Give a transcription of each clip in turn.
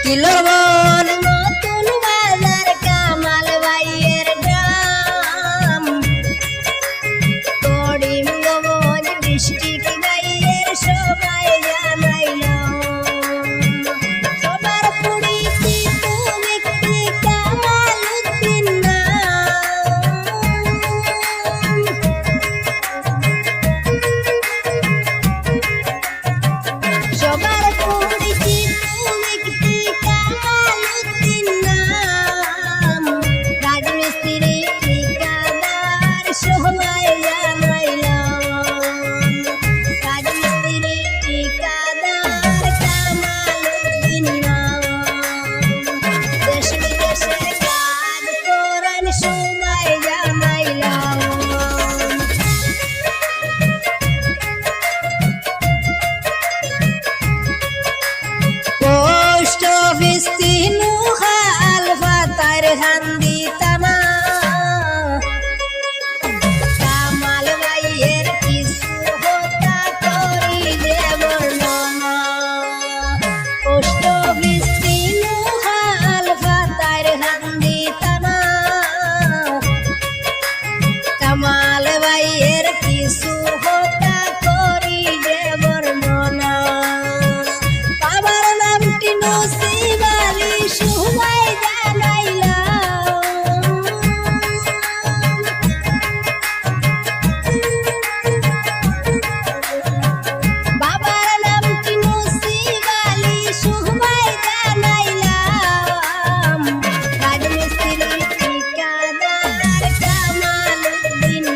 কিলোবন নতুন বাজার কামাল ভাইয়ের গ্রাম করিমগঞ্জ ডিস্ট্রিক্ট ভাইয়ের সবাই জানাইল সবার পরিচিত ব্যক্তি কামালউদ্দিন সবার পরিচিত ব্যক্তি কামালউদ্দিন রাজমিস্ত্রি ঠিকাদার সবাই জানাইল রাজমিস্ত্রি ঠিকাদার কামালউদ্দিন দেশ বিদেশে কাজ করেন সবাই জানাইল পোস্ট অফিস তিনুখাল ফাতার হান্দি তামা কামাল ভাইয়ের কিছু হতা করি যে বর্ণনা পোস্ট অফিস তিনুখাল ফাতার হান্দি তামা কামাল ভাইয়ের কিছু হতা করি যে বর্ণনা বাবার নামটি নসিব আলী সবাই জানাইল বাবার নামটি নসিব আলী সবাই জানাইলাম রাজমিস্ত্রি ঠিকাদার কামালউদ্দিন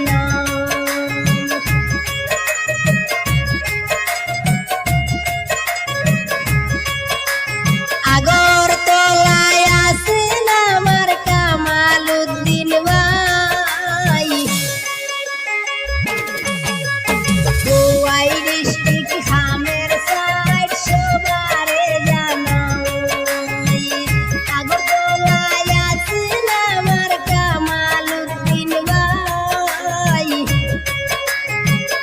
আগরতলায় আছেন আমার কামালউদ্দিন ভাই গোয়াই ডিস্ট্রিক্ট হামের সাইড সবারে জানাই আগরতলায় আছেন আমার কামালউদ্দিন ভাই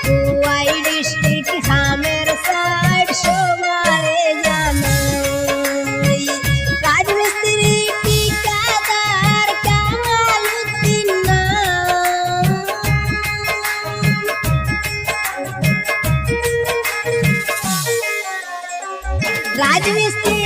গোয়াই ডিস্ট্রিক্ট হামের সাইড সবারে জানাই রাজমিস্ত্রি ঠিকাদার কামালউদ্দিন রাজমিস্ত্রি